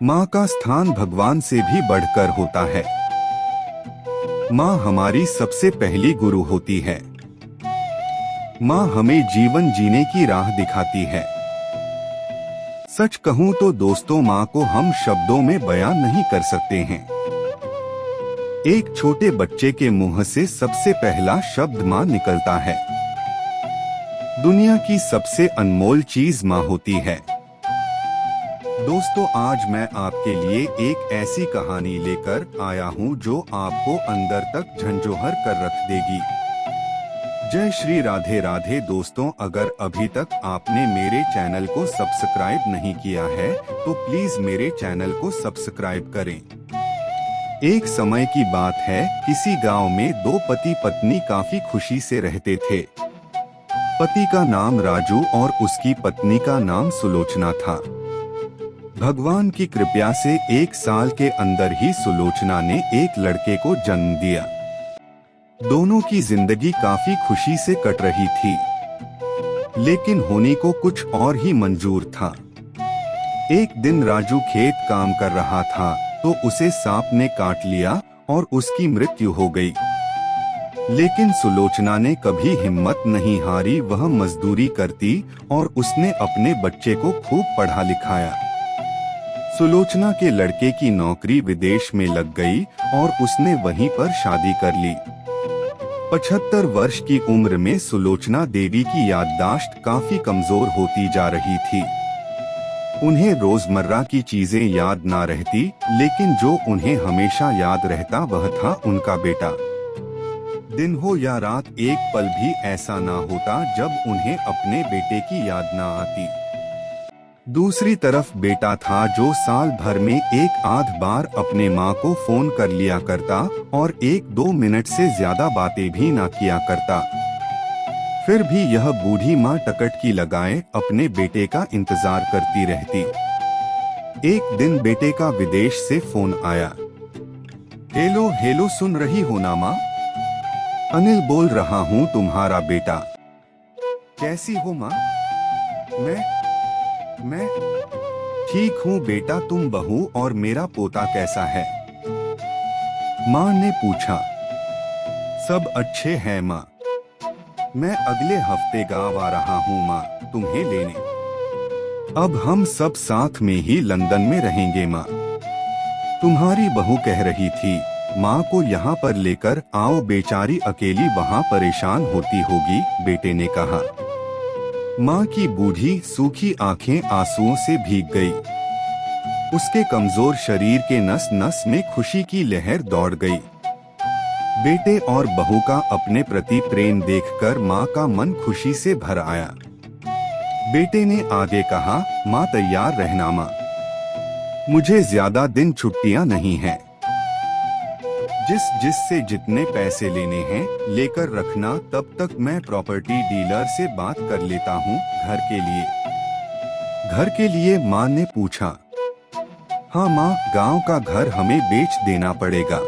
माँ का स्थान भगवान से भी बढ़कर होता है। माँ हमारी सबसे पहली गुरु होती है। माँ हमें जीवन जीने की राह दिखाती है। सच कहूँ तो दोस्तों, माँ को हम शब्दों में बयान नहीं कर सकते हैं। एक छोटे बच्चे के मुंह से सबसे पहला शब्द माँ निकलता है। दुनिया की सबसे अनमोल चीज माँ होती है। दोस्तों, आज मैं आपके लिए एक ऐसी कहानी लेकर आया हूँ जो आपको अंदर तक झंझोहर कर रख देगी। जय श्री राधे राधे। दोस्तों, अगर अभी तक आपने मेरे चैनल को सब्सक्राइब नहीं किया है तो प्लीज मेरे चैनल को सब्सक्राइब करें। एक समय की बात है, किसी गांव में दो पति पत्नी काफी खुशी से रहते थे। पति का नाम राजू और उसकी पत्नी का नाम सुलोचना था। भगवान की कृपा से 1 साल के अंदर ही सुलोचना ने एक लड़के को जन्म दिया। दोनों की जिंदगी काफी खुशी से कट रही थी, लेकिन होने को कुछ और ही मंजूर था। एक दिन राजू खेत काम कर रहा था तो उसे सांप ने काट लिया और उसकी मृत्यु हो गई। लेकिन सुलोचना ने कभी हिम्मत नहीं हारी। वह मजदूरी करती और उसने अपने बच्चे को खूब पढ़ा लिखाया। सुलोचना के लड़के की नौकरी विदेश में लग गई और उसने वहीं पर शादी कर ली। 75 वर्ष की उम्र में सुलोचना देवी की याददाश्त काफी कमजोर होती जा रही थी। उन्हें रोजमर्रा की चीजें याद ना रहती, लेकिन जो उन्हें हमेशा याद रहता वह था उनका बेटा। दिन हो या रात, एक पल भी ऐसा ना होता जब उन्हें अपने बेटे की याद ना आती। दूसरी तरफ बेटा था जो साल भर में एक आध बार अपने माँ को फोन कर लिया करता और 1-2 मिनट से ज्यादा बातें भी ना किया करता। फिर भी यह बूढ़ी माँ टकटकी लगाए अपने बेटे का इंतजार करती रहती। एक दिन बेटे का विदेश से फोन आया। हेलो हेलो, सुन रही हो ना माँ? अनिल बोल रहा हूँ, तुम्हारा बेटा। कैसी हो माँ? मैं ठीक हूँ बेटा, तुम बहू और मेरा पोता कैसा है? माँ ने पूछा। सब अच्छे हैं माँ। मैं अगले हफ्ते गाँव आ रहा हूँ माँ, तुम्हें लेने। अब हम सब साथ में ही लंदन में रहेंगे माँ। तुम्हारी बहू कह रही थी माँ को यहाँ पर लेकर आओ, बेचारी अकेली वहाँ परेशान होती होगी, बेटे ने कहा। माँ की बूढ़ी सूखी आंखें आंसुओं से भीग गई। उसके कमजोर शरीर के नस नस में खुशी की लहर दौड़ गई। बेटे और बहू का अपने प्रति प्रेम देखकर माँ का मन खुशी से भर आया। बेटे ने आगे कहा, माँ तैयार रहना माँ, मुझे ज्यादा दिन छुट्टियाँ नहीं हैं। जिससे जितने पैसे लेने हैं लेकर रखना, तब तक मैं प्रॉपर्टी डीलर से बात कर लेता हूँ। घर के लिए माँ ने पूछा। हाँ माँ, गांव का घर हमें बेच देना पड़ेगा।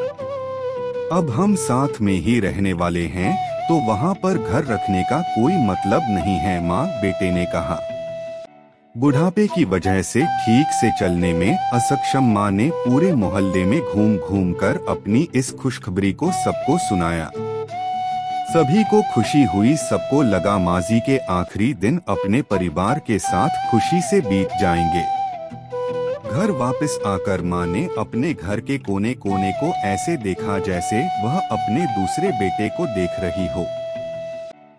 अब हम साथ में ही रहने वाले हैं तो वहाँ पर घर रखने का कोई मतलब नहीं है माँ, बेटे ने कहा। बुढ़ापे की वजह से ठीक से चलने में असक्षम माँ ने पूरे मोहल्ले में घूम घूम कर अपनी इस खुशखबरी को सबको सुनाया। सभी को खुशी हुई। सबको लगा माजी के आखिरी दिन अपने परिवार के साथ खुशी से बीत जाएंगे। घर वापस आकर माँ ने अपने घर के कोने कोने को ऐसे देखा जैसे वह अपने दूसरे बेटे को देख रही हो।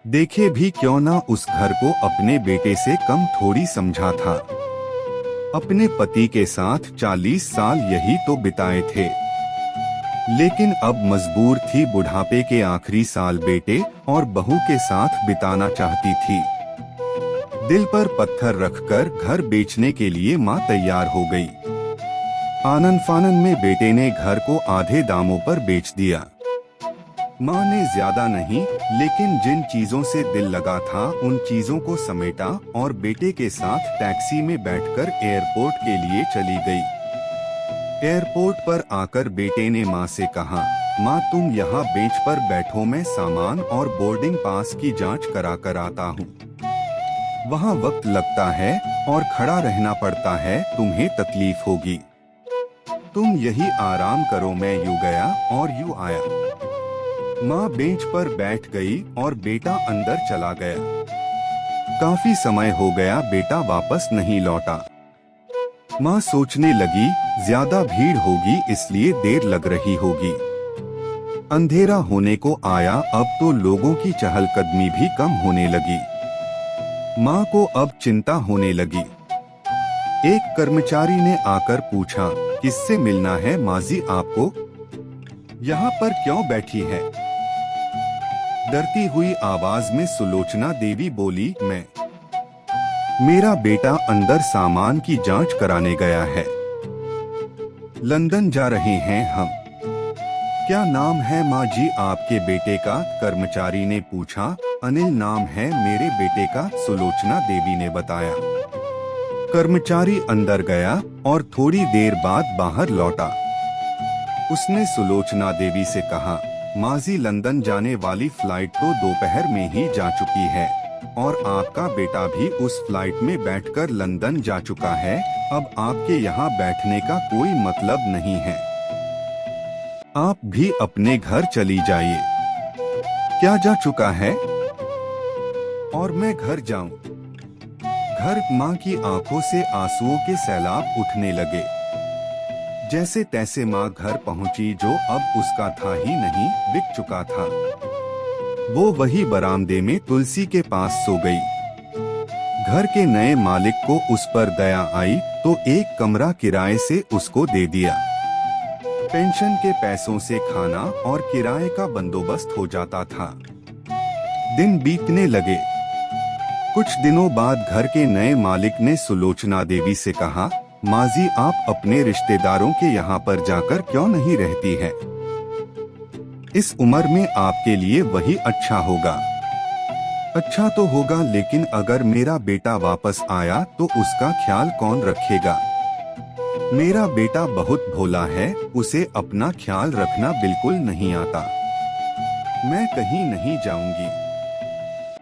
देखे भी क्यों ना, उस घर को अपने बेटे से कम थोड़ी समझा था। अपने पति के साथ 40 साल यही तो बिताए थे, लेकिन अब मजबूर थी बुढ़ापे के आखिरी साल बेटे और बहू के साथ बिताना चाहती थी। दिल पर पत्थर रखकर घर बेचने के लिए माँ तैयार हो गई। आनन फानन में बेटे ने घर को आधे दामों पर बेच दिया। माँ ने ज्यादा नहीं, लेकिन जिन चीजों से दिल लगा था उन चीजों को समेटा और बेटे के साथ टैक्सी में बैठकर एयरपोर्ट के लिए चली गई। एयरपोर्ट पर आकर बेटे ने माँ से कहा, माँ तुम यहाँ बेंच पर बैठो, मैं सामान और बोर्डिंग पास की जांच करा कर आता हूँ। वहाँ वक्त लगता है और खड़ा रहना पड़ता है, तुम्हें तकलीफ होगी। तुम यही आराम करो, मैं यूं गया और यूं आया। माँ बेंच पर बैठ गई और बेटा अंदर चला गया। काफी समय हो गया, बेटा वापस नहीं लौटा। माँ सोचने लगी, ज्यादा भीड़ होगी इसलिए देर लग रही होगी। अंधेरा होने को आया, अब तो लोगों की चहलकदमी भी कम होने लगी। माँ को अब चिंता होने लगी। एक कर्मचारी ने आकर पूछा, किससे मिलना है माजी आपको? यहाँ पर क्यों बैठी है? डरती हुई आवाज में सुलोचना देवी बोली, मेरा बेटा अंदर सामान की जांच कराने गया है। लंदन जा रहे हैं हम। क्या नाम है माँ जी आपके बेटे का? कर्मचारी ने पूछा। अनिल नाम है मेरे बेटे का, सुलोचना देवी ने बताया। कर्मचारी अंदर गया और थोड़ी देर बाद बाहर लौटा। उसने सुलोचना देवी से कहा, माजी लंदन जाने वाली फ्लाइट तो दोपहर में ही जा चुकी है और आपका बेटा भी उस फ्लाइट में बैठकर लंदन जा चुका है। अब आपके यहाँ बैठने का कोई मतलब नहीं है। आप भी अपने घर चली जाइए। क्या जा चुका है? और मैं घर जाऊं? घर? माँ की आंखों से आंसुओं के सैलाब उठने लगे। जैसे तैसे माँ घर पहुंची, जो अब उसका था ही नहीं, बिक चुका था। वो वही बरामदे में तुलसी के पास सो गई। घर के नए मालिक को उस पर दया आई तो एक कमरा किराए से उसको दे दिया। पेंशन के पैसों से खाना और किराए का बंदोबस्त हो जाता था। दिन बीतने लगे। कुछ दिनों बाद घर के नए मालिक ने सुलोचना देवी से कहा, माजी आप अपने रिश्तेदारों के यहाँ पर जाकर क्यों नहीं रहती है? इस उम्र में आपके लिए वही अच्छा होगा। अच्छा तो होगा, लेकिन अगर मेरा बेटा वापस आया तो उसका ख्याल कौन रखेगा? मेरा बेटा बहुत भोला है, उसे अपना ख्याल रखना बिल्कुल नहीं आता। मैं कहीं नहीं जाऊंगी।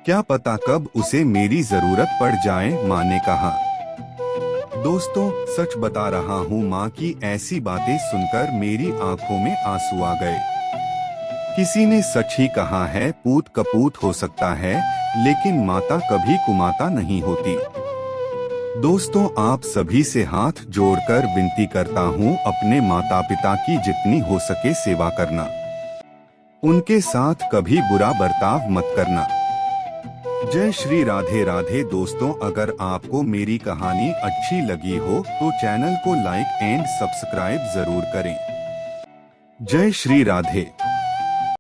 क्या पता कब उसे मेरी जरूरत पड़ जाए, माँ ने कहा। दोस्तों, सच बता रहा हूँ, माँ की ऐसी बातें सुनकर मेरी आंखों में आंसू आ गए। किसी ने सच ही कहा है, पूत कपूत हो सकता है लेकिन माता कभी कुमाता नहीं होती। दोस्तों, आप सभी से हाथ जोड़कर विनती करता हूँ, अपने माता पिता की जितनी हो सके सेवा करना। उनके साथ कभी बुरा बर्ताव मत करना। जय श्री राधे राधे। दोस्तों, अगर आपको मेरी कहानी अच्छी लगी हो तो चैनल को लाइक एंड सब्सक्राइब जरूर करें। जय श्री राधे।